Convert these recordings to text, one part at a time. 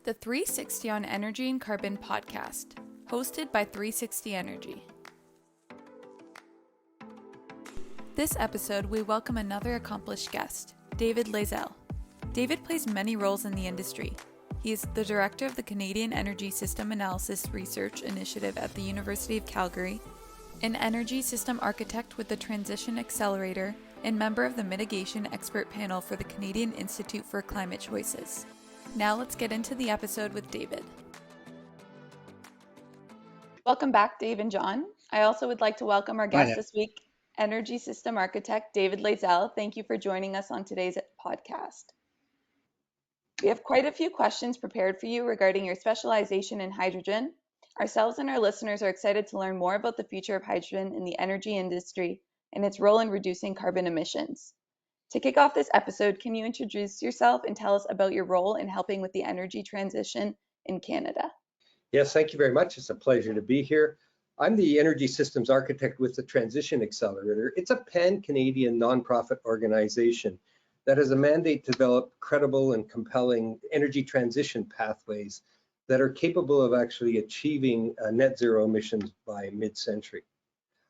the 360 on Energy and Carbon podcast, hosted by 360 Energy. This episode, we welcome another accomplished guest, David Layzell. David plays many roles in the industry. He is the director of the Canadian Energy System Analysis Research Initiative at the University of Calgary, an energy system architect with the Transition Accelerator, and member of the Mitigation Expert Panel for the Canadian Institute for Climate Choices. Now let's get into the episode with David. Welcome back, Dave and John. I also would like to welcome our guest this week, Energy System Architect David Layzell. Thank you for joining us on today's podcast. We have quite a few questions prepared for you regarding your specialization in hydrogen. Ourselves and our listeners are excited to learn more about the future of hydrogen in the energy industry and its role in reducing carbon emissions. To kick off this episode, can you introduce yourself and tell us about your role in helping with the energy transition in Canada? Yes, thank you very much. It's a pleasure to be here. I'm the Energy Systems Architect with the Transition Accelerator. It's a pan-Canadian nonprofit organization that has a mandate to develop credible and compelling energy transition pathways that are capable of actually achieving net zero emissions by mid-century.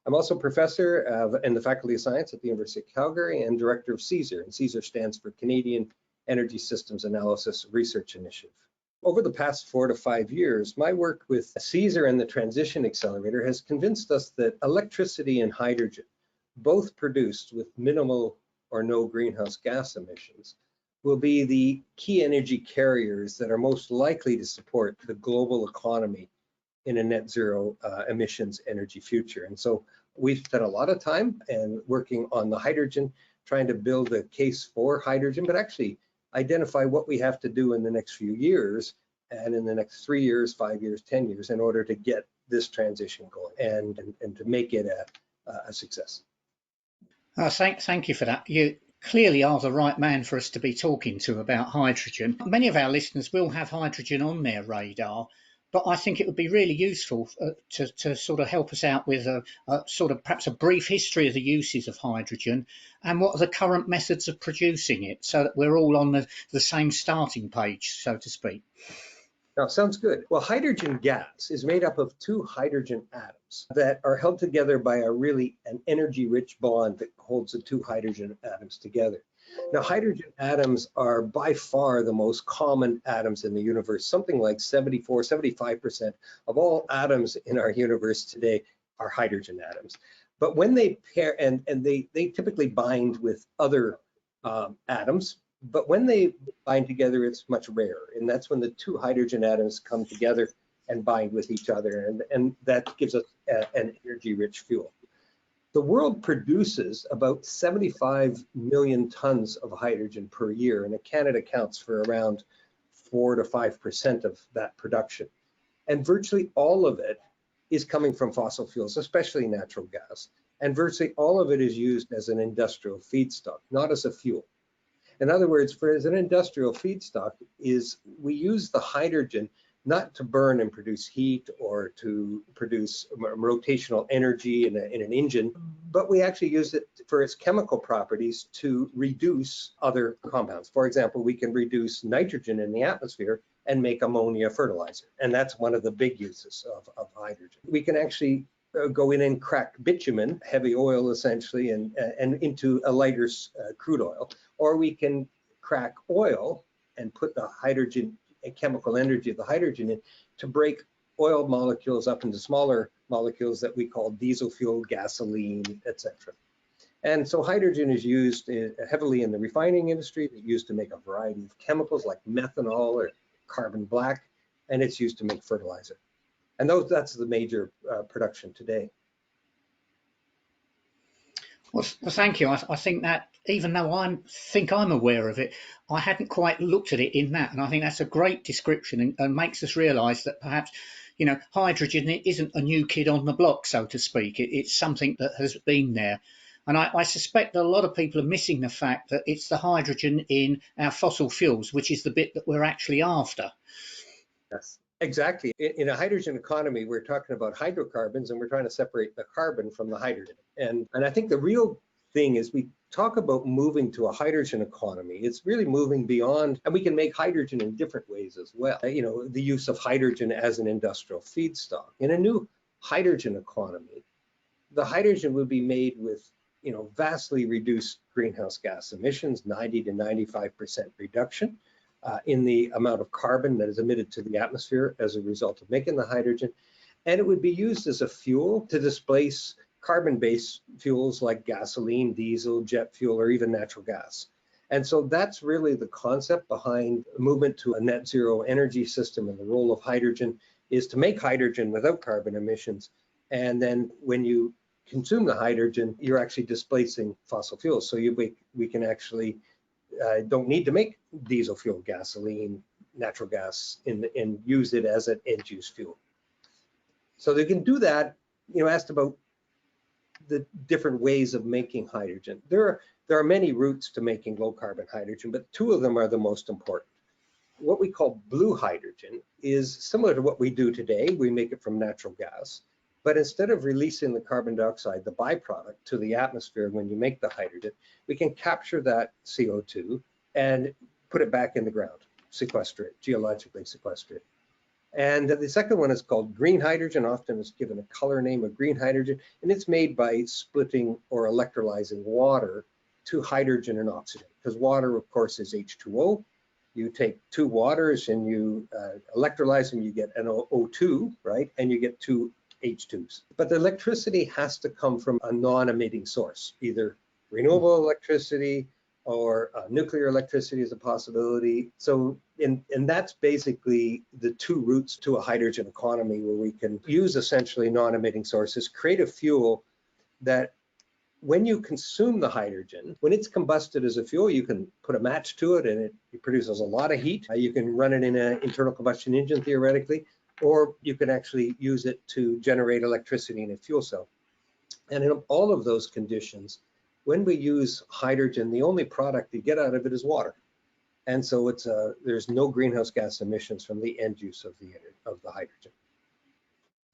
I'm also professor in the Faculty of Science at the University of Calgary and director of CSER, and CSER stands for Canadian Energy Systems Analysis Research Initiative. Over the past 4 to 5 years, my work with CSER and the Transition Accelerator has convinced us that electricity and hydrogen, both produced with minimal or no greenhouse gas emissions, will be the key energy carriers that are most likely to support the global economy in a net zero emissions energy future. And so we've spent a lot of time and working on the hydrogen, trying to build a case for hydrogen, but actually identify what we have to do in the next few years and in the next 3 years, 5 years, 10 years in order to get this transition going and to make it a success. Thank you for that. You clearly are the right man for us to be talking to about hydrogen. Many of our listeners will have hydrogen on their radar, but I think it would be really useful to sort of help us out with a sort of perhaps a brief history of the uses of hydrogen and what are the current methods of producing it, so that we're all on the same starting page, so to speak. Now, sounds good. Well, hydrogen gas is made up of 2 hydrogen atoms that are held together by an energy-rich bond that holds the 2 hydrogen atoms together. Now, hydrogen atoms are by far the most common atoms in the universe. Something like 75% of all atoms in our universe today are hydrogen atoms. But when they pair, and they typically bind with other atoms, but when they bind together, it's much rarer. And that's when the 2 hydrogen atoms come together and bind with each other. And that gives us an energy-rich fuel. The world produces about 75 million tons of hydrogen per year, and Canada accounts for around 4 to 5% of that production. And virtually all of it is coming from fossil fuels, especially natural gas. And virtually all of it is used as an industrial feedstock, not as a fuel. In other words, as an industrial feedstock, we use the hydrogen not to burn and produce heat or to produce rotational energy in an engine, but we actually use it for its chemical properties to reduce other compounds. For example, we can reduce nitrogen in the atmosphere and make ammonia fertilizer. And that's one of the big uses of hydrogen. We can actually go in and crack bitumen, heavy oil essentially, and into a lighter crude oil, or we can crack oil and put the hydrogen, chemical energy of the hydrogen in to break oil molecules up into smaller molecules that we call diesel fuel, gasoline, etc. And so hydrogen is used heavily in the refining industry. It's used to make a variety of chemicals like methanol or carbon black, and it's used to make fertilizer. And that's the major production today. Well, thank you. I think that even though I think I'm aware of it, I hadn't quite looked at it in that. And I think that's a great description and makes us realise that perhaps, hydrogen isn't a new kid on the block, so to speak. It's something that has been there. And I suspect that a lot of people are missing the fact that it's the hydrogen in our fossil fuels, which is the bit that we're actually after. Yes. Exactly. In a hydrogen economy, we're talking about hydrocarbons and we're trying to separate the carbon from the hydrogen. And I think the real thing is we talk about moving to a hydrogen economy. It's really moving beyond, and we can make hydrogen in different ways as well. The use of hydrogen as an industrial feedstock. In a new hydrogen economy, the hydrogen would be made with vastly reduced greenhouse gas emissions, 90 to 95% reduction in the amount of carbon that is emitted to the atmosphere as a result of making the hydrogen. And it would be used as a fuel to displace carbon-based fuels like gasoline, diesel, jet fuel, or even natural gas. And so that's really the concept behind the movement to a net zero energy system, and the role of hydrogen is to make hydrogen without carbon emissions. And then when you consume the hydrogen, you're actually displacing fossil fuels. So we can actually don't need to make diesel fuel, gasoline, natural gas, and use it as an end-use fuel. So they can do that. Asked about the different ways of making hydrogen. There are many routes to making low carbon hydrogen, but two of them are the most important. What we call blue hydrogen is similar to what we do today. We make it from natural gas, but instead of releasing the carbon dioxide, the byproduct, to the atmosphere when you make the hydrogen, we can capture that CO2 and put it back in the ground, sequester it, geologically sequester it. And the second one is called green hydrogen. Often it's given a color name of green hydrogen, and it's made by splitting or electrolyzing water to hydrogen and oxygen, because water, of course, is H2O. You take two waters and you electrolyze them, you get an O2, right? And you get two H2s. But the electricity has to come from a non-emitting source, either renewable electricity or nuclear electricity is a possibility. So, and that's basically the two routes to a hydrogen economy, where we can use essentially non-emitting sources, create a fuel that when you consume the hydrogen, when it's combusted as a fuel, you can put a match to it and it produces a lot of heat. You can run it in an internal combustion engine theoretically, or you can actually use it to generate electricity in a fuel cell. And in all of those conditions, when we use hydrogen, the only product you get out of it is water. And so there's no greenhouse gas emissions from the end use of the hydrogen.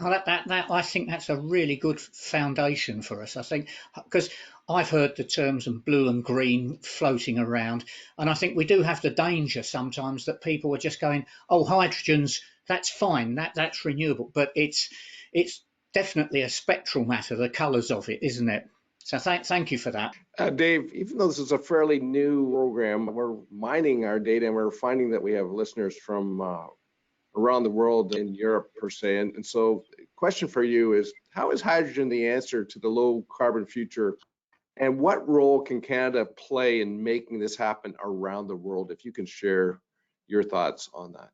I think that's a really good foundation for us. I think, because I've heard the terms of blue and green floating around, and I think we do have the danger sometimes that people are just going, "Oh, that's fine, that's renewable," but it's definitely a spectral matter, the colours of it, isn't it? So thank you for that. Dave, even though this is a fairly new program, we're mining our data and we're finding that we have listeners from around the world, in Europe per se. And so question for you is, how is hydrogen the answer to the low carbon future? And what role can Canada play in making this happen around the world? If you can share your thoughts on that.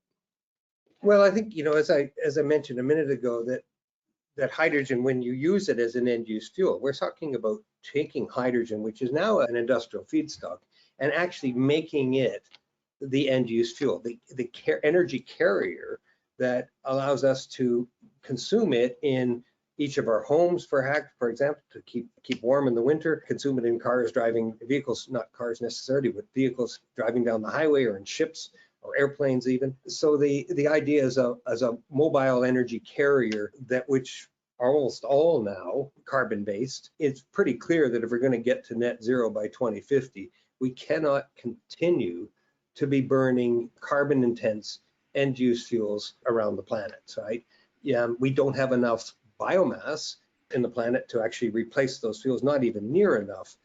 Well, I think, as I mentioned a minute ago, that hydrogen, when you use it as an end-use fuel, we're talking about taking hydrogen, which is now an industrial feedstock, and actually making it the end-use fuel, the energy carrier that allows us to consume it in each of our homes, for example, to keep warm in the winter, consume it in cars, driving vehicles, not cars necessarily, but vehicles driving down the highway, or in ships or airplanes even. So the idea is as a mobile energy carrier, that which are almost all now carbon-based. It's pretty clear that if we're going to get to net zero by 2050, we cannot continue to be burning carbon-intense end-use fuels around the planet, right? Yeah, we don't have enough biomass in the planet to actually replace those fuels, not even near enough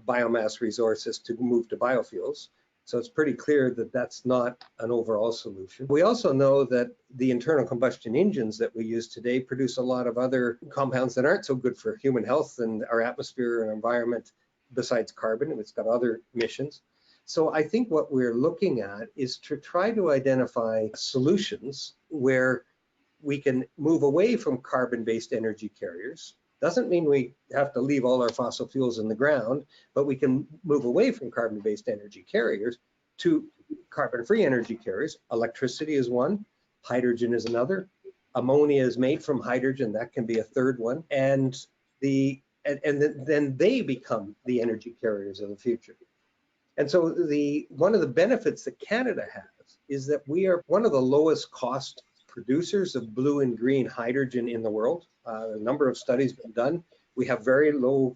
biomass resources to move to biofuels. So it's pretty clear that that's not an overall solution. We also know that the internal combustion engines that we use today produce a lot of other compounds that aren't so good for human health and our atmosphere and environment, besides carbon, and it's got other emissions. So I think what we're looking at is to try to identify solutions where we can move away from carbon-based energy carriers. Doesn't mean we have to leave all our fossil fuels in the ground, but we can move away from carbon-based energy carriers to carbon-free energy carriers. Electricity is one, hydrogen is another, ammonia is made from hydrogen, that can be a third one, and then they become the energy carriers of the future. And so one of the benefits that Canada has is that we are one of the lowest cost producers of blue and green hydrogen in the world. A number of studies have been done. We have very low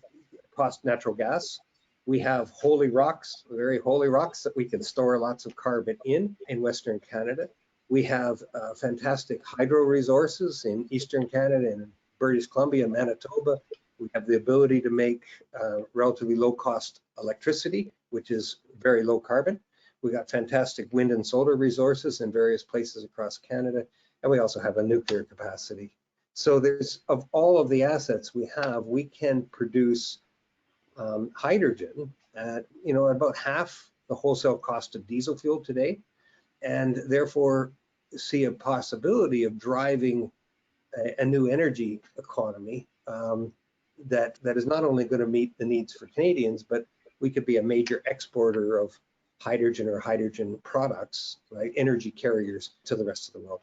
cost natural gas. We have holy rocks, very holy rocks that we can store lots of carbon in Western Canada. We have fantastic hydro resources in Eastern Canada and British Columbia and Manitoba. We have the ability to make relatively low cost electricity, which is very low carbon. We got fantastic wind and solar resources in various places across Canada. And we also have a nuclear capacity. So there's, of all of the assets we have, we can produce hydrogen at, about half the wholesale cost of diesel fuel today, and therefore see a possibility of driving a new energy economy that is not only going to meet the needs for Canadians, but we could be a major exporter of hydrogen or hydrogen products, right, energy carriers to the rest of the world.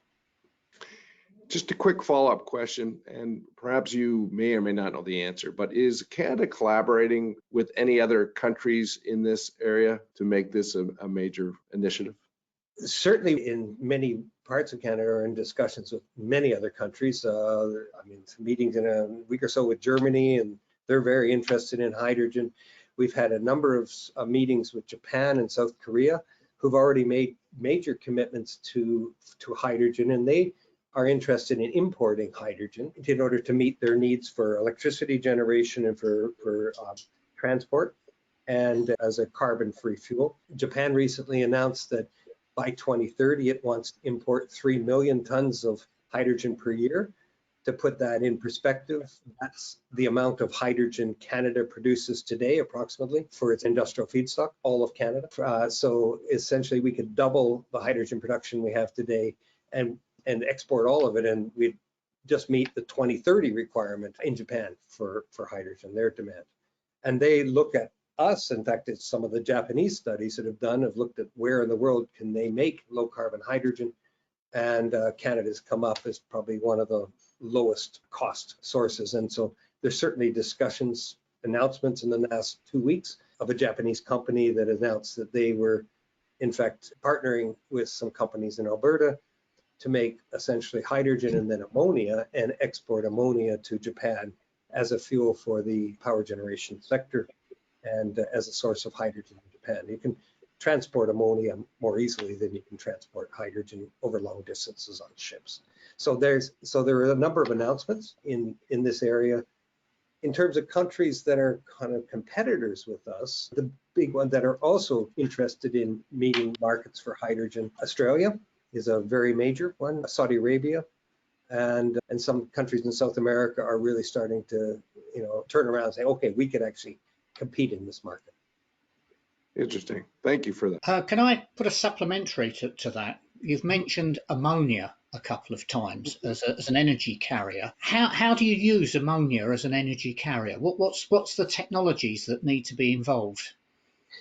Just a quick follow-up question, and perhaps you may or may not know the answer, but is Canada collaborating with any other countries in this area to make this a major initiative? Certainly in many parts of Canada are in discussions with many other countries. Meetings in a week or so with Germany, and they're very interested in hydrogen. We've had a number of meetings with Japan and South Korea who've already made major commitments to hydrogen, and they are interested in importing hydrogen in order to meet their needs for electricity generation and for transport and as a carbon-free fuel. Japan recently announced that by 2030, it wants to import 3 million tons of hydrogen per year. To put that in perspective, that's the amount of hydrogen Canada produces today, approximately, for its industrial feedstock, all of Canada. So essentially, we could double the hydrogen production we have today and export all of it, and we'd just meet the 2030 requirement in Japan for hydrogen, their demand. And they look at us, in fact, it's some of the Japanese studies that have looked at where in the world can they make low carbon hydrogen, and Canada's come up as probably one of the lowest cost sources. And so there's certainly discussions, announcements in the last 2 weeks of a Japanese company that announced that they were in fact partnering with some companies in Alberta to make essentially hydrogen and then ammonia, and export ammonia to Japan as a fuel for the power generation sector and as a source of hydrogen in Japan. You can transport ammonia more easily than you can transport hydrogen over long distances on ships. So there are a number of announcements in this area. In terms of countries that are kind of competitors with us, the big one that are also interested in meeting markets for hydrogen, Australia is a very major one, Saudi Arabia, and some countries in South America are really starting to, turn around and say, okay, we could actually compete in this market. Interesting. Thank you for that. Can I put a supplementary to that? You've mentioned ammonia a couple of times as an energy carrier. How do you use ammonia as an energy carrier? What's the technologies that need to be involved?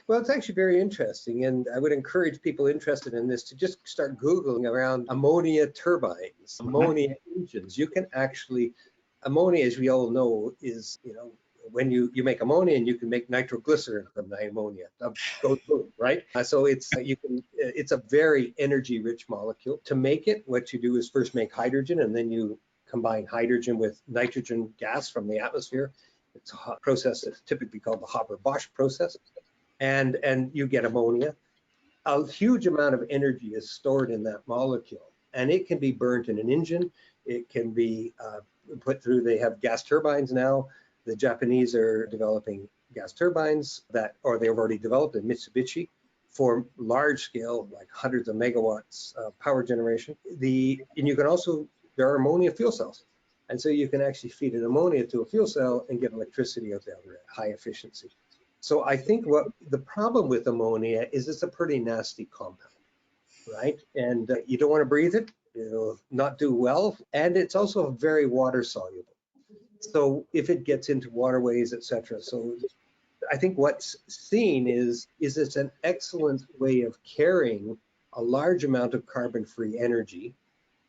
Well, it's actually very interesting, and I would encourage people interested in this to just start Googling around ammonia turbines, ammonia engines. You can actually, ammonia, as we all know, is, when you make ammonia, and you can make nitroglycerin from the ammonia, goes boom, right? So it's a very energy-rich molecule. To make it, what you do is first make hydrogen, and then you combine hydrogen with nitrogen gas from the atmosphere. It's a process that's typically called the Haber-Bosch process. And you get ammonia. A huge amount of energy is stored in that molecule, and it can be burnt in an engine. It can be put through, they have gas turbines now. The Japanese are developing gas turbines or they've already developed in Mitsubishi for large scale, like hundreds of megawatts power generation. And you can also, there are ammonia fuel cells. And so you can actually feed an ammonia to a fuel cell and get electricity out the other end, high efficiency. So I think what the problem with ammonia is it's a pretty nasty compound, right? And you don't want to breathe it, it'll not do well. And it's also very water soluble. So if it gets into waterways, etc. So I think what's seen is it's an excellent way of carrying a large amount of carbon-free energy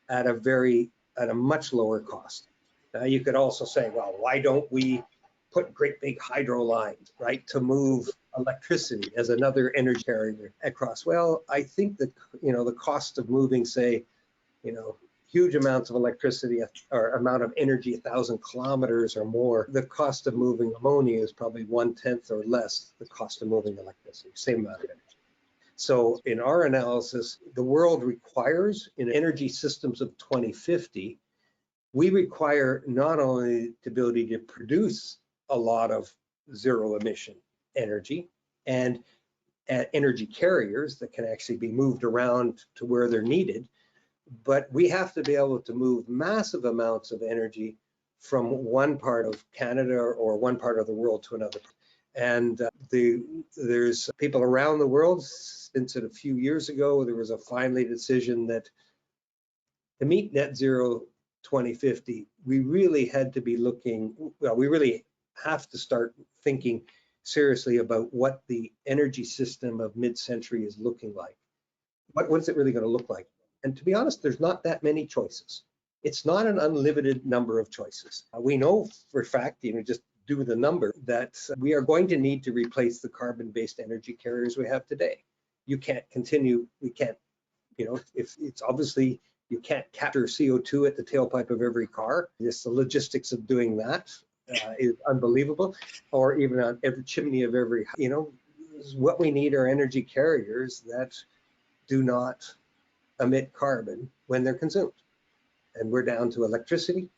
at a much lower cost. Now you could also say, well, why don't we put great big hydro lines, right, to move electricity as another energy carrier across? Well, I think that, the cost of moving, say, huge amounts of electricity or amount of energy, 1,000 kilometers or more, the cost of moving ammonia is probably 1/10 or less the cost of moving electricity, same amount of energy. So in our analysis, the world requires, in energy systems of 2050, we require not only the ability to produce a lot of zero emission energy and energy carriers that can actually be moved around to where they're needed, but we have to be able to move massive amounts of energy from one part of Canada or one part of the world to another. And there's people around the world, since a few years ago, there was a finally decision that to meet net zero 2050, we really had to be looking, well, we really have to start thinking seriously about what the energy system of mid-century is looking like. What is it really going to look like? And to be honest, there's not that many choices. It's not an unlimited number of choices. We know for a fact, just do the number, that we are going to need to replace the carbon-based energy carriers we have today. You can't continue, we can't, if it's obviously, you can't capture CO2 at the tailpipe of every car. Just the logistics of doing that is unbelievable, or even on every chimney of every, what we need are energy carriers that do not emit carbon when they're consumed. And we're down to electricity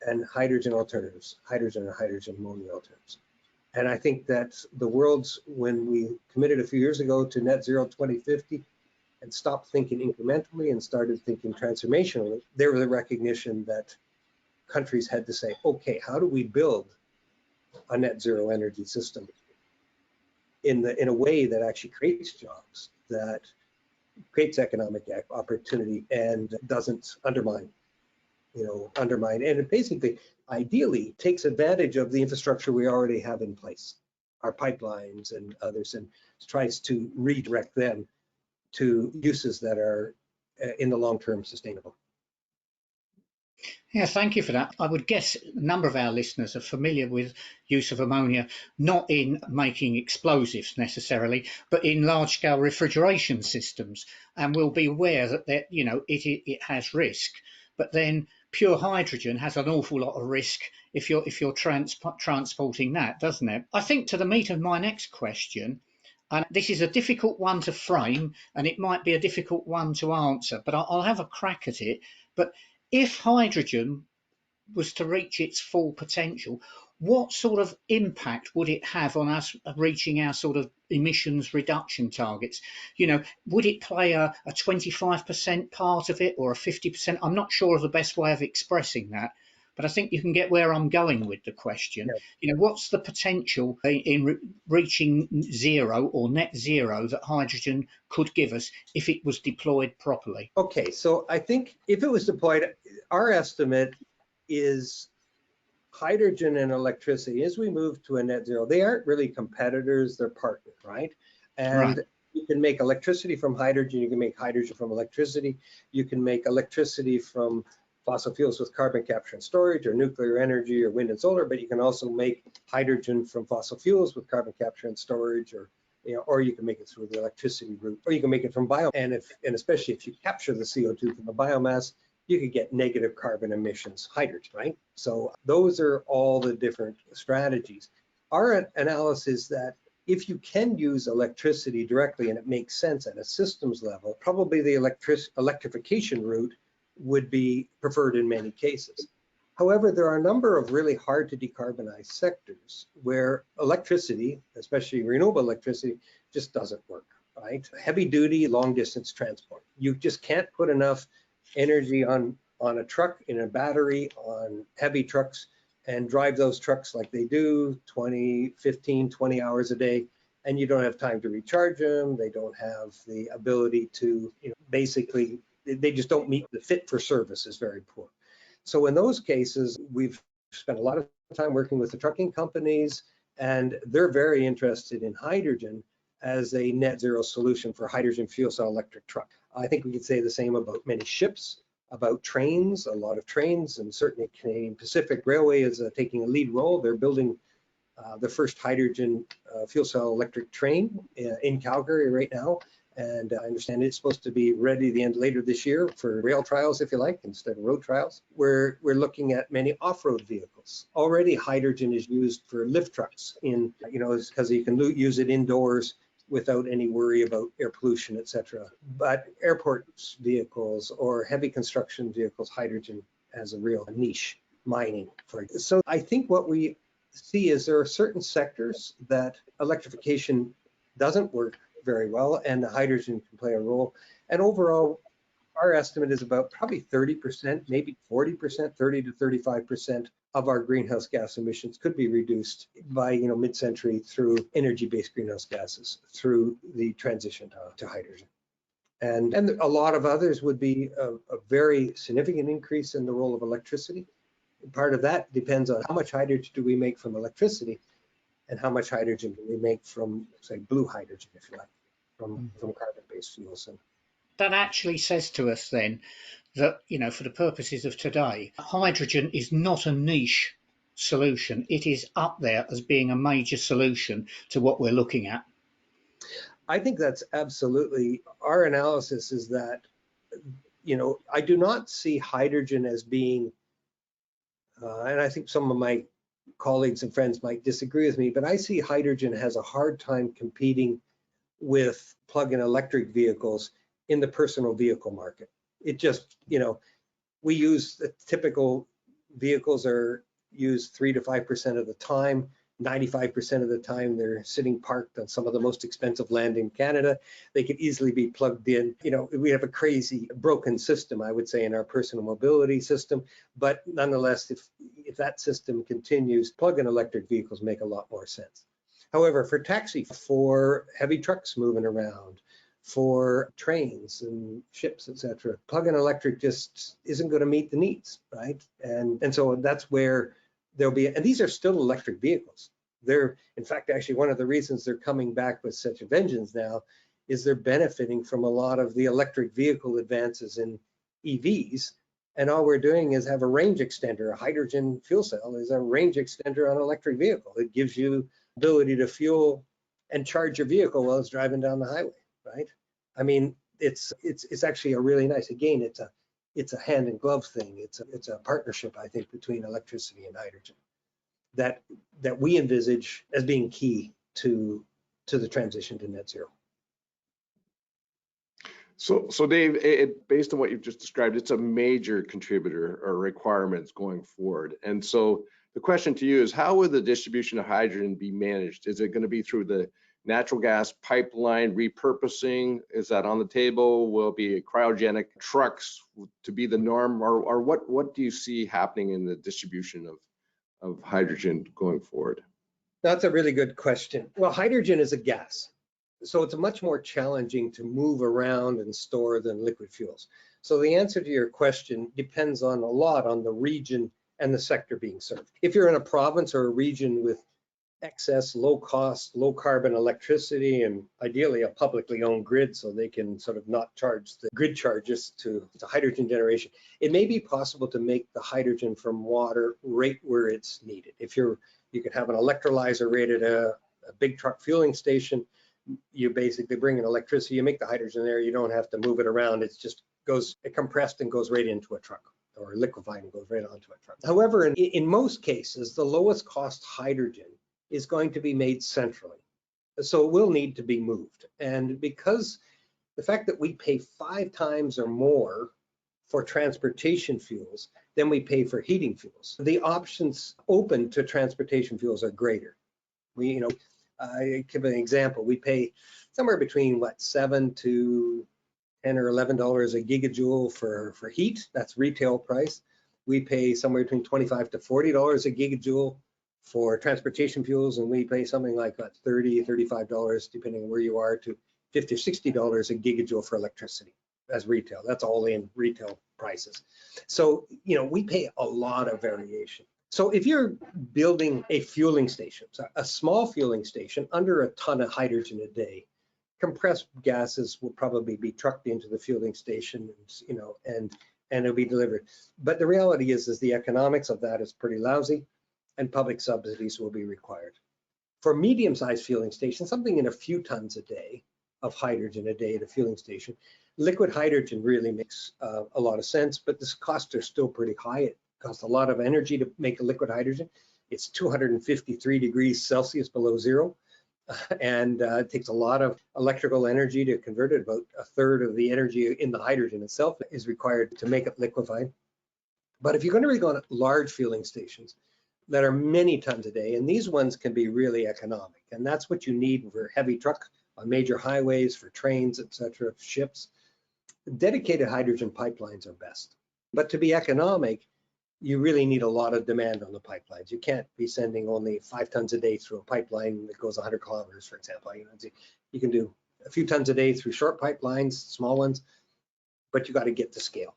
and hydrogen alternatives, hydrogen and hydrogen ammonia alternatives. And I think that the world's, when we committed a few years ago to net zero 2050 and stopped thinking incrementally and started thinking transformationally, there was a recognition that countries had to say, okay, how do we build a net zero energy system in a way that actually creates jobs, that creates economic opportunity and doesn't undermine, and it basically, ideally, takes advantage of the infrastructure we already have in place, our pipelines and others, and tries to redirect them to uses that are in the long term sustainable. Yeah, thank you for that. I would guess a number of our listeners are familiar with use of ammonia, not in making explosives necessarily, but in large-scale refrigeration systems, and will be aware that it has risk. But then pure hydrogen has an awful lot of risk if you're transporting that, doesn't it? I think to the meat of my next question, and this is a difficult one to frame, and it might be a difficult one to answer, but I'll have a crack at it. But if hydrogen was to reach its full potential, what sort of impact would it have on us reaching our sort of emissions reduction targets? Would it play a 25% part of it or a 50%? I'm not sure of the best way of expressing that, but I think you can get where I'm going with the question. Yeah. What's the potential in reaching zero or net zero that hydrogen could give us if it was deployed properly? Okay, so I think if it was deployed, our estimate is hydrogen and electricity, as we move to a net zero, they aren't really competitors, they're partners, right? And right. You can make electricity from hydrogen, you can make hydrogen from electricity, you can make electricity from fossil fuels with carbon capture and storage, or nuclear energy, or wind and solar, but you can also make hydrogen from fossil fuels with carbon capture and storage, or you can make it through the electricity route, or you can make it from bio. And especially if you capture the CO2 from the biomass, you could get negative carbon emissions, hydrogen, right? So those are all the different strategies. Our analysis that if you can use electricity directly and it makes sense at a systems level, probably the electrification route would be preferred in many cases. However, there are a number of really hard to decarbonize sectors where electricity, especially renewable electricity, just doesn't work, right? Heavy duty, long distance transport. You just can't put enough energy on a truck, in a battery, on heavy trucks, and drive those trucks like they do 15, 20 hours a day, and you don't have time to recharge them. They don't have the ability to, basically, they just don't meet the fit for service is very poor. So in those cases, we've spent a lot of time working with the trucking companies, and they're very interested in hydrogen as a net zero solution for hydrogen fuel cell electric truck. I think we could say the same about many ships, about trains, a lot of trains, and certainly Canadian Pacific Railway is taking a lead role. They're building the first hydrogen fuel cell electric train in Calgary right now, And I understand it's supposed to be ready later this year for rail trials, if you like, instead of road trials. We're looking at many off-road vehicles. Already hydrogen is used for lift trucks because you can use it indoors without any worry about air pollution, etc. But airport vehicles or heavy construction vehicles, hydrogen has a real niche. Mining. So I think what we see is there are certain sectors that electrification doesn't work very well, and the hydrogen can play a role. And overall, our estimate is about probably 30%, maybe 40%, 30 to 35% of our greenhouse gas emissions could be reduced by mid-century through energy-based greenhouse gases through the transition to hydrogen. And a lot of others would be a very significant increase in the role of electricity. Part of that depends on how much hydrogen do we make from electricity and how much hydrogen do we make from, say, blue hydrogen, if you like, from carbon-based fuels. And that actually says to us then that, for the purposes of today, hydrogen is not a niche solution. It is up there as being a major solution to what we're looking at. I think that's absolutely, our analysis is that, I do not see hydrogen as being, and I think some of my colleagues and friends might disagree with me, but I see hydrogen has a hard time competing with plug-in electric vehicles in the personal vehicle market. It just, we use the typical vehicles are used 3 to 5% of the time. 95% of the time they're sitting parked on some of the most expensive land in Canada. They could easily be plugged in. We have a crazy broken system, I would say, in our personal mobility system. But nonetheless, if that system continues, plug-in electric vehicles make a lot more sense. However, for taxi, for heavy trucks moving around, for trains and ships, etc., plug-in electric just isn't going to meet the needs, right? And so that's where there'll be, and these are still electric vehicles. They're, in fact, actually one of the reasons they're coming back with such a vengeance now is they're benefiting from a lot of the electric vehicle advances in EVs. And all we're doing is have a range extender. A hydrogen fuel cell is a range extender on an electric vehicle. It gives you ability to fuel and charge your vehicle while it's driving down the highway, right? I mean, it's actually a really nice, again, it's a hand in glove thing. It's a partnership, I think, between electricity and hydrogen that we envisage as being key to the transition to net zero. So Dave, based on what you've just described, it's a major contributor or requirements going forward. And so the question to you is, how will the distribution of hydrogen be managed? Is it going to be through the natural gas pipeline repurposing? Is that on the table? Will it be cryogenic trucks to be the norm? Or what do you see happening in the distribution of hydrogen going forward? That's a really good question. Well, hydrogen is a gas, so it's much more challenging to move around and store than liquid fuels. So the answer to your question depends on a lot on the region and the sector being served. If you're in a province or a region with excess, low cost, low carbon electricity, and ideally a publicly owned grid so they can sort of not charge the grid charges to hydrogen generation, it may be possible to make the hydrogen from water right where it's needed. If you could have an electrolyzer right at a big truck fueling station, you basically bring in electricity, you make the hydrogen there, you don't have to move it around. It just goes, it compressed and goes right into a truck, or liquefied and goes right onto a truck. However, in most cases, the lowest cost hydrogen is going to be made centrally. So it will need to be moved. And because the fact that we pay 5 times or more for transportation fuels than we pay for heating fuels, the options open to transportation fuels are greater. I give an example. We pay somewhere between $7 to $10 or $11 a gigajoule for heat. That's retail price. We pay somewhere between $25 to $40 a gigajoule for transportation fuels, and we pay something like $30, $35, depending on where you are, to $50 or $60 a gigajoule for electricity as retail. That's all in retail prices. So, we pay a lot of variation. So if you're building a fueling station, so a small fueling station under a ton of hydrogen a day, compressed gases will probably be trucked into the fueling station, and it'll be delivered. But the reality is the economics of that is pretty lousy, and public subsidies will be required. For medium-sized fueling stations, something in a few tons a day, of hydrogen a day at a fueling station. Liquid hydrogen really makes a lot of sense, but the costs are still pretty high. It costs a lot of energy to make a liquid hydrogen. It's 253 degrees Celsius below zero. And it takes a lot of electrical energy to convert it. About a third of the energy in the hydrogen itself is required to make it liquefied. But if you're going to really go on large fueling stations that are many tons a day, and these ones can be really economic, and that's what you need for heavy truck on major highways, for trains, etc., ships, dedicated hydrogen pipelines are best. But to be economic, you really need a lot of demand on the pipelines. You can't be sending only 5 tons a day through a pipeline that goes 100 kilometers, for example. You can do a few tons a day through short pipelines, small ones, but you got to get to scale.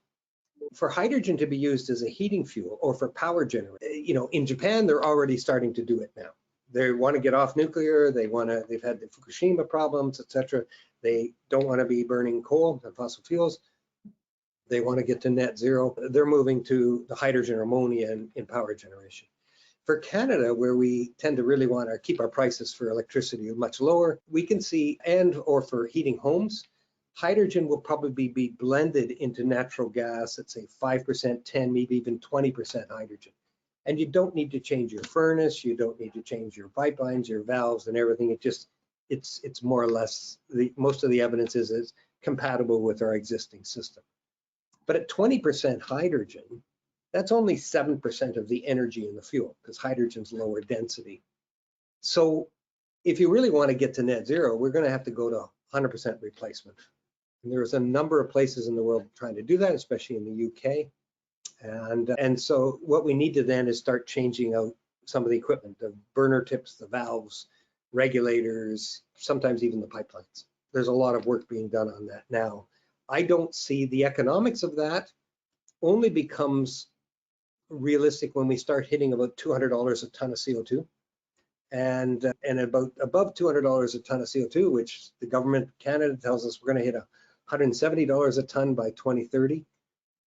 For hydrogen to be used as a heating fuel or for power generation, in Japan, they're already starting to do it now. They want to get off nuclear. They've had the Fukushima problems, etc. They don't want to be burning coal and fossil fuels. They want to get to net zero. They're moving to the hydrogen or ammonia in power generation. For Canada, where we tend to really want to keep our prices for electricity much lower, we can see, or for heating homes, hydrogen will probably be blended into natural gas at say 5%, 10, maybe even 20% hydrogen. And you don't need to change your furnace, you don't need to change your pipelines, your valves and everything. It's more or less, most of the evidence is it's compatible with our existing system. But at 20% hydrogen, that's only 7% of the energy in the fuel because hydrogen's lower density. So if you really want to get to net zero, we're going to have to go to 100% replacement. And there's a number of places in the world trying to do that, especially in the UK. And so what we need to then is start changing out some of the equipment, the burner tips, the valves, regulators, sometimes even the pipelines. There's a lot of work being done on that now. I don't see the economics of that only becomes realistic when we start hitting about $200 a ton of CO2 and about above $200 a ton of CO2, which the government of Canada tells us we're going to hit $170 a ton by 2030.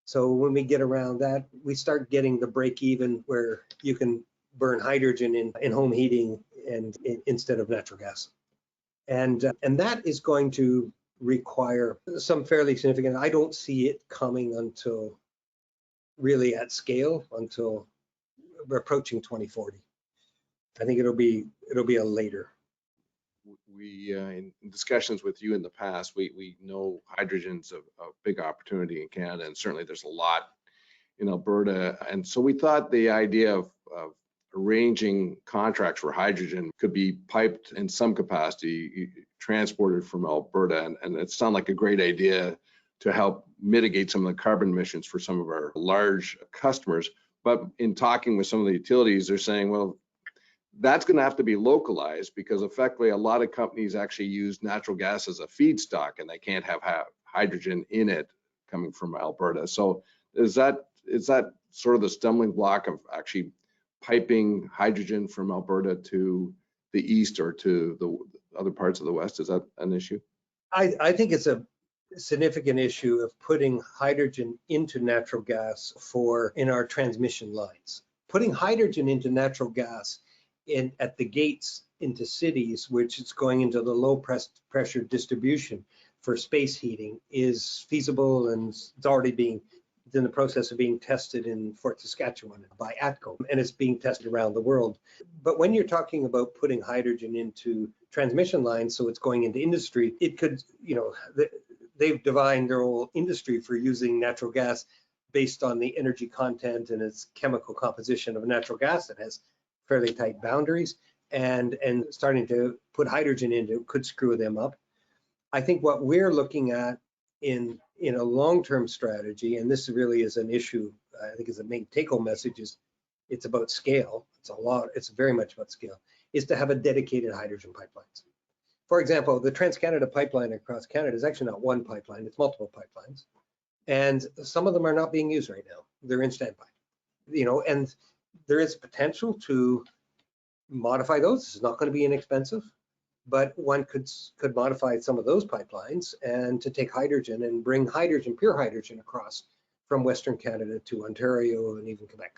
So when we get around that, we start getting the break even where you can burn hydrogen in home heating and instead of natural gas. And that is going to require some fairly significant, I don't see it coming until really at scale until we're approaching 2040. I think it'll be a later. We in discussions with you in the past, we know hydrogen's a big opportunity in Canada, and certainly there's a lot in Alberta. And so we thought the idea of arranging contracts for hydrogen could be piped in some capacity, transported from Alberta, and it sounded like a great idea to help mitigate some of the carbon emissions for some of our large customers. But in talking with some of the utilities, they're saying, well, that's going to have to be localized because effectively a lot of companies actually use natural gas as a feedstock and they can't have hydrogen in it coming from Alberta. So is that sort of the stumbling block of actually piping hydrogen from Alberta to the east or to the other parts of the west? Is that an issue? I think it's a significant issue of putting hydrogen into natural gas in our transmission lines. Putting hydrogen into natural gas at the gates into cities, which is going into the low pressure distribution for space heating, is feasible, and it's already in the process of being tested in Fort Saskatchewan by ATCO, and it's being tested around the world. But when you're talking about putting hydrogen into transmission lines, so it's going into industry, it could, they've defined their whole industry for using natural gas based on the energy content and its chemical composition of natural gas that has fairly tight boundaries, and starting to put hydrogen into it could screw them up. I think what we're looking at in a long-term strategy, and this really is an issue, I think is the main take-home message, is it's about scale. It's very much about scale, is to have a dedicated hydrogen pipelines. For example, the Trans-Canada pipeline across Canada is actually not one pipeline, it's multiple pipelines. And some of them are not being used right now. They're in standby, and there is potential to modify those. This is not going to be inexpensive, but one could modify some of those pipelines and to take hydrogen and bring hydrogen, pure hydrogen, across from Western Canada to Ontario and even Quebec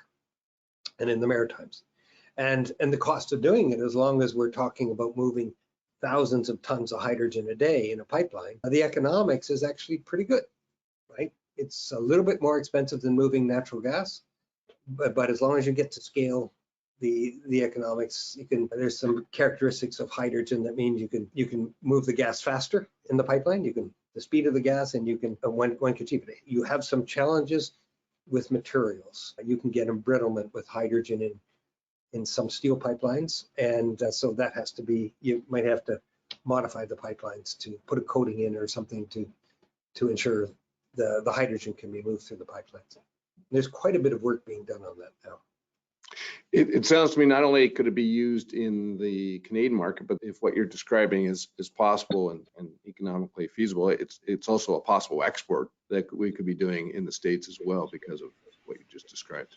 and in the Maritimes. And the cost of doing it, as long as we're talking about moving thousands of tons of hydrogen a day in a pipeline, the economics is actually pretty good, right? It's a little bit more expensive than moving natural gas, but as long as you get to scale, the economics, there's some characteristics of hydrogen that means you can move the gas faster in the pipeline, the speed of the gas, and you can one can achieve it. You have some challenges with materials. You can get embrittlement with hydrogen in some steel pipelines, and so that has to be, you might have to modify the pipelines to put a coating in or something to ensure the hydrogen can be moved through the pipelines. There's quite a bit of work being done on that now. It sounds to me not only could it be used in the Canadian market, but if what you're describing is possible and economically feasible, it's also a possible export that we could be doing in the States as well because of what you just described.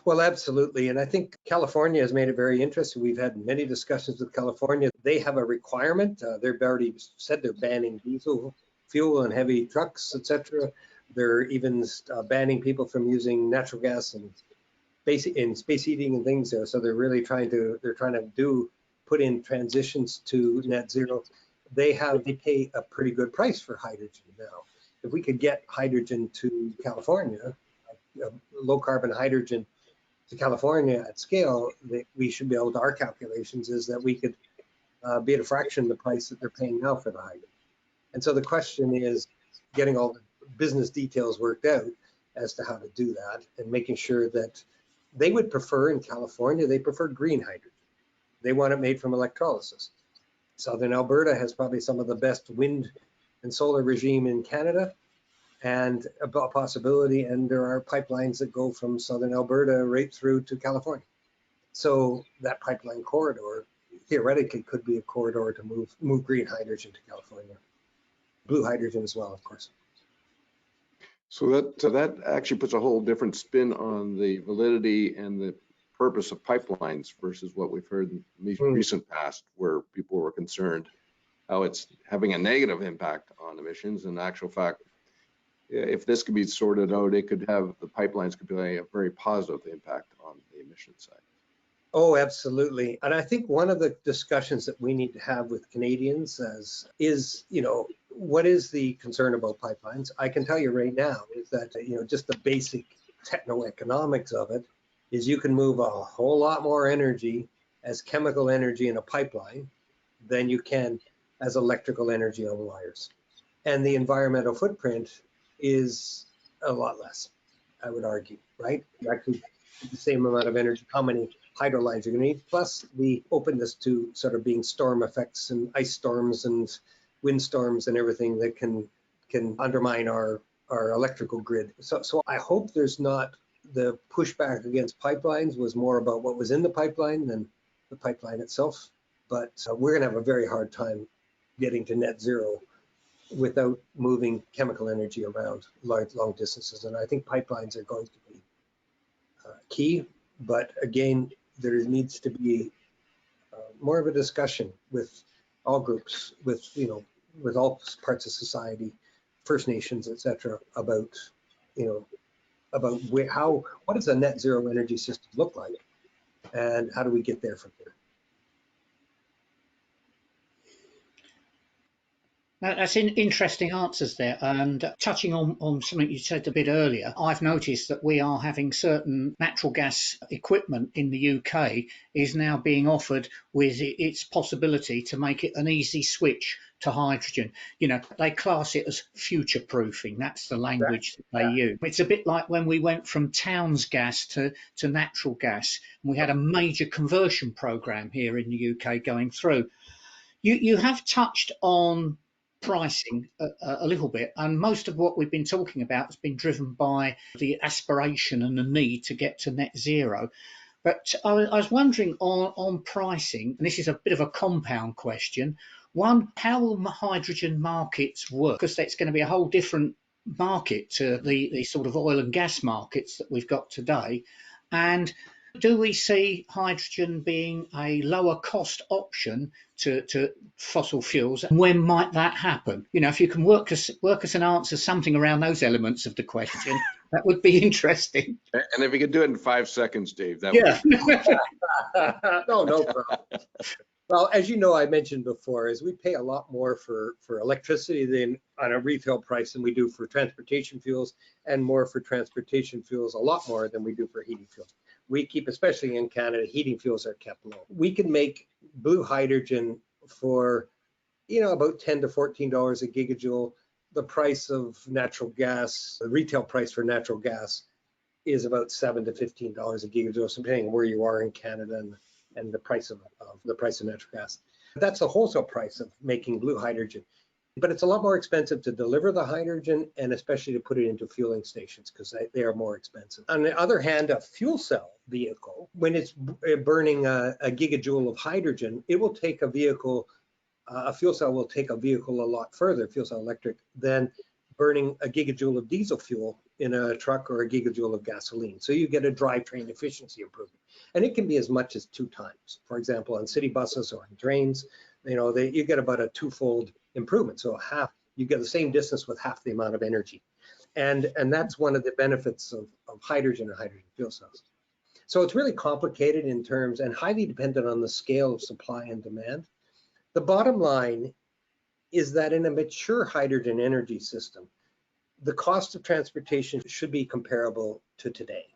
Well, absolutely. And I think California has made it very interesting. We've had many discussions with California. They have a requirement. They've already said they're banning diesel fuel and heavy trucks, etc. They're even banning people from using natural gas and space heating and things there. So they're really trying to put in transitions to net zero. They pay a pretty good price for hydrogen now. If we could get hydrogen to California, low carbon hydrogen to California at scale, we should be able to, our calculations is that we could be at a fraction of the price that they're paying now for the hydrogen. And so the question is getting all the business details worked out as to how to do that and making sure that they would prefer in California, they prefer green hydrogen. They want it made from electrolysis. Southern Alberta has probably some of the best wind and solar regime in Canada, and a possibility, and there are pipelines that go from Southern Alberta right through to California. So that pipeline corridor theoretically could be a corridor to move green hydrogen to California. Blue hydrogen as well, of course. So that actually puts a whole different spin on the validity and the purpose of pipelines versus what we've heard in the recent past, where people were concerned how it's having a negative impact on emissions. In actual fact, if this could be sorted out, the pipelines could be a very positive impact on the emission side. Oh, absolutely. And I think one of the discussions that we need to have with Canadians is, what is the concern about pipelines? I can tell you right now is that, just the basic techno-economics of it is you can move a whole lot more energy as chemical energy in a pipeline than you can as electrical energy on wires. And the environmental footprint is a lot less, I would argue, right? You actually the same amount of energy, how many hydro lines you're going to need, plus the openness to sort of being storm effects and ice storms and windstorms and everything that can undermine our electrical grid. So I hope there's not, the pushback against pipelines was more about what was in the pipeline than the pipeline itself. But we're going to have a very hard time getting to net zero without moving chemical energy around long distances. And I think pipelines are going to be key. But again, there needs to be more of a discussion with all groups, with all parts of society, First Nations, etc., about what does a net zero energy system look like, and how do we get there from here? That's interesting answers there. And touching on something you said a bit earlier, I've noticed that we are having certain natural gas equipment in the UK is now being offered with its possibility to make it an easy switch to hydrogen. They class it as future proofing. That's the language that they use. It's a bit like when we went from Towns gas to natural gas, and we had a major conversion program here in the UK going through. You have touched on pricing a little bit, and most of what we've been talking about has been driven by the aspiration and the need to get to net zero. But I was wondering on pricing, and this is a bit of a compound question. One, how will hydrogen markets work? Because it's going to be a whole different market to the sort of oil and gas markets that we've got today. And do we see hydrogen being a lower cost option to fossil fuels? And when might that happen? If you can work us and answer something around those elements of the question, that would be interesting. And if you could do it in 5 seconds, Dave, that would be No problem. Well, as you know, I mentioned before, is we pay a lot more for electricity than on a retail price than we do for transportation fuels, and more for transportation fuels, a lot more than we do for heating fuels. We keep, especially in Canada, heating fuels are kept low. We can make blue hydrogen for, about $10 to $14 a gigajoule. The price of natural gas, the retail price for natural gas is about $7 to $15 a gigajoule, depending on where you are in Canada and the price of natural gas. That's the wholesale price of making blue hydrogen. But it's a lot more expensive to deliver the hydrogen, and especially to put it into fueling stations, because they are more expensive. On the other hand, a fuel cell vehicle, when it's burning a gigajoule of hydrogen, it will take a vehicle, a fuel cell will take a vehicle a lot further, fuel cell electric, than burning a gigajoule of diesel fuel in a truck or a gigajoule of gasoline. So you get a drivetrain efficiency improvement. And it can be as much as 2 times. For example, on city buses or on trains, you get about a 2-fold improvement. So you get the same distance with half the amount of energy. And that's one of the benefits of hydrogen and hydrogen fuel cells. So it's really complicated in terms and highly dependent on the scale of supply and demand. The bottom line is that in a mature hydrogen energy system, the cost of transportation should be comparable to today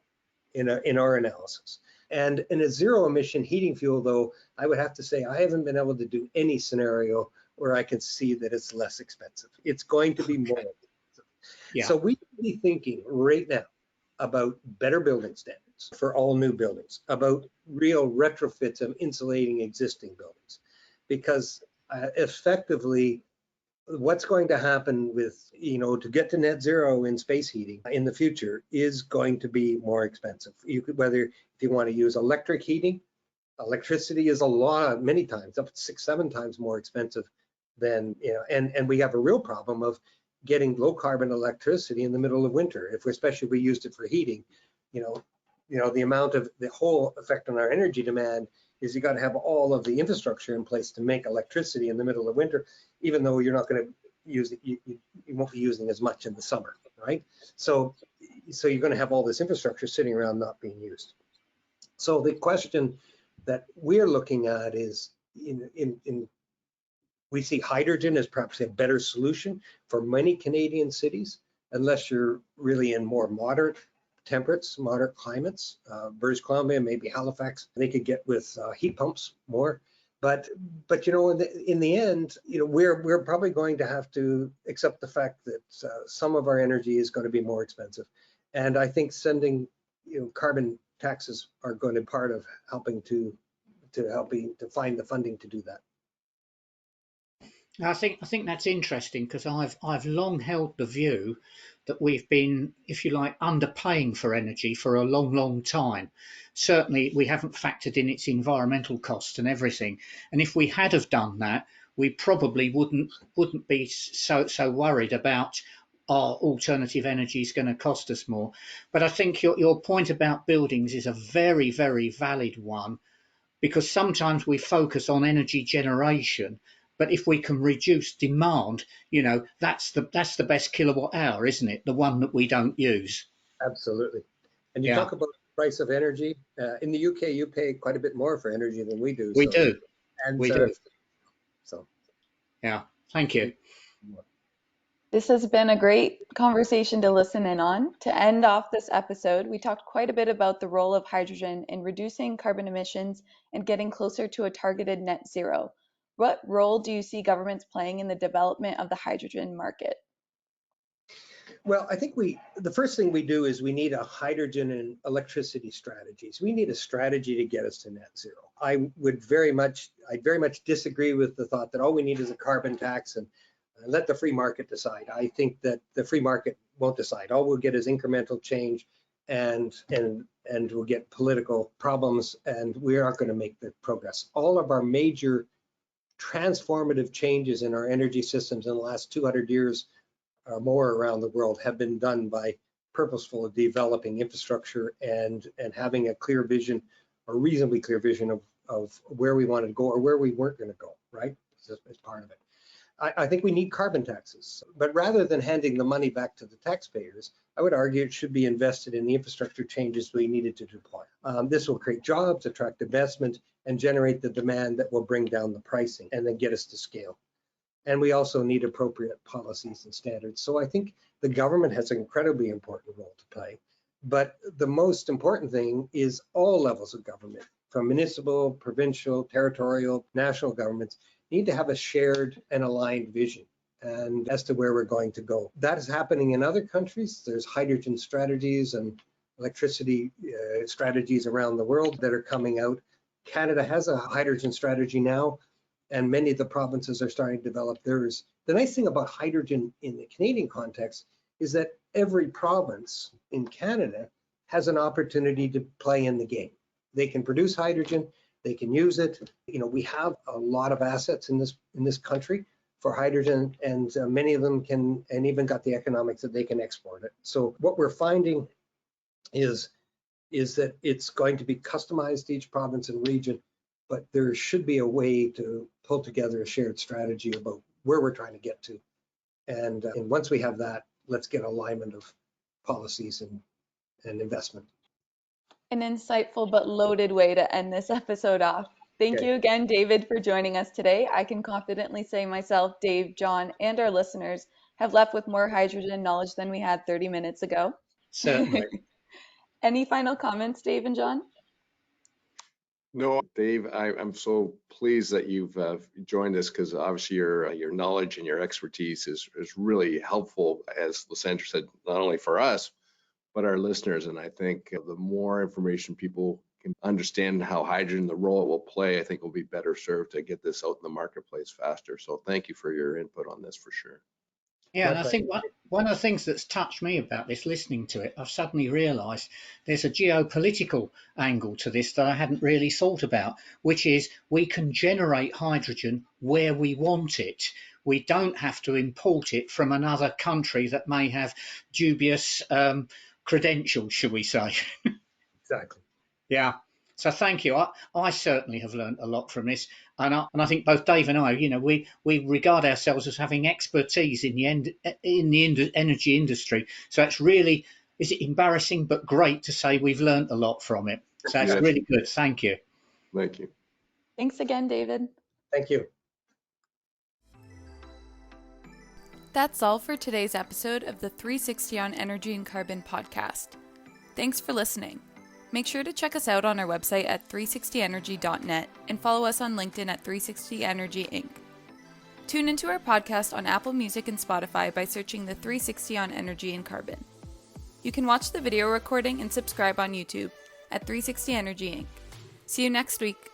in our analysis. And in a zero emission heating fuel, though, I would have to say I haven't been able to do any scenario where I can see that it's less expensive. It's going to be more expensive. Yeah. So we should be thinking right now about better building standards for all new buildings, about real retrofits of insulating existing buildings, because effectively, what's going to happen with, to get to net zero in space heating in the future is going to be more expensive. Whether if you want to use electric heating, electricity is many times, up to 6-7 times more expensive than, and we have a real problem of getting low carbon electricity in the middle of winter. Especially if we used it for heating, the amount of the whole effect on our energy demand is you got to have all of the infrastructure in place to make electricity in the middle of winter, even though you're not going to use it, you won't be using as much in the summer, right? So you're going to have all this infrastructure sitting around not being used. So the question that we're looking at is, we see hydrogen as perhaps a better solution for many Canadian cities, unless you're really in more moderate climates, British Columbia, maybe Halifax, they could get with heat pumps more. But in the end, we're probably going to have to accept the fact that some of our energy is going to be more expensive. And I think sending, carbon taxes are going to be part of helping to find the funding to do that. I think that's interesting, because I've long held the view that we've been, if you like, underpaying for energy for a long time. Certainly, we haven't factored in its environmental costs and everything. And if we had have done that, we probably wouldn't be so worried about our alternative energy is going to cost us more. But I think your point about buildings is a very, very valid one, because sometimes we focus on energy generation. But if we can reduce demand, that's the best kilowatt hour, isn't it? The one that we don't use. Absolutely. And you talk about the price of energy. In the UK, you pay quite a bit more for energy than we do. We do. So, yeah, thank you. This has been a great conversation to listen in on. To end off this episode, we talked quite a bit about the role of hydrogen in reducing carbon emissions and getting closer to a targeted net zero. What role do you see governments playing in the development of the hydrogen market? Well, I think the first thing we do is we need a hydrogen and electricity strategy. So we need a strategy to get us to net zero. I very much disagree with the thought that all we need is a carbon tax and let the free market decide. I think that the free market won't decide. All we'll get is incremental change, and we'll get political problems, and we aren't going to make the progress. All of our major transformative changes in our energy systems in the last 200 years or more around the world have been done by purposeful developing infrastructure and having a clear vision, or reasonably clear vision of where we wanted to go or where we weren't going to go, right? As part of it. I think we need carbon taxes, but rather than handing the money back to the taxpayers, I would argue it should be invested in the infrastructure changes we needed to deploy. This will create jobs, attract investment, and generate the demand that will bring down the pricing and then get us to scale. And we also need appropriate policies and standards. So I think the government has an incredibly important role to play. But the most important thing is all levels of government, from municipal, provincial, territorial, national governments, need to have a shared and aligned vision and as to where we're going to go. That is happening in other countries. There's hydrogen strategies and electricity strategies around the world that are coming out. Canada has a hydrogen strategy now, and many of the provinces are starting to develop theirs. The nice thing about hydrogen in the Canadian context is that every province in Canada has an opportunity to play in the game. They can produce hydrogen, they can use it. You know, we have a lot of assets in this country for hydrogen, and many of them can, and even got the economics that they can export it. So what we're finding is that it's going to be customized to each province and region, but there should be a way to pull together a shared strategy about where we're trying to get to. And once we have that, let's get alignment of policies and investment. An insightful but loaded way to end this episode off. Thank you again, David, for joining us today. I can confidently say myself, Dave, John, and our listeners have left with more hydrogen knowledge than we had 30 minutes ago. Certainly. Any final comments, Dave and John? No, Dave, I'm so pleased that you've joined us, because obviously your knowledge and your expertise is really helpful, as Lysandra said, not only for us, but our listeners. And I think the more information people can understand how hydrogen, the role it will play, I think we'll be better served to get this out in the marketplace faster. So thank you for your input on this for sure. Yeah, and I think one of the things that's touched me about this, listening to it, I've suddenly realised there's a geopolitical angle to this that I hadn't really thought about, which is we can generate hydrogen where we want it. We don't have to import it from another country that may have dubious credentials, shall we say. Exactly. Yeah. So thank you. I certainly have learned a lot from this, and I think both Dave and I, you know, we regard ourselves as having expertise in the energy industry. So it's really, is it embarrassing but great to say we've learned a lot from it. So it's really good. Thank you. Thank you. Thanks again, David. Thank you. That's all for today's episode of the 360 on Energy and Carbon podcast. Thanks for listening. Make sure to check us out on our website at 360energy.net and follow us on LinkedIn at 360 Energy Inc. Tune into our podcast on Apple Music and Spotify by searching the 360 on Energy and Carbon. You can watch the video recording and subscribe on YouTube at 360 Energy Inc. See you next week.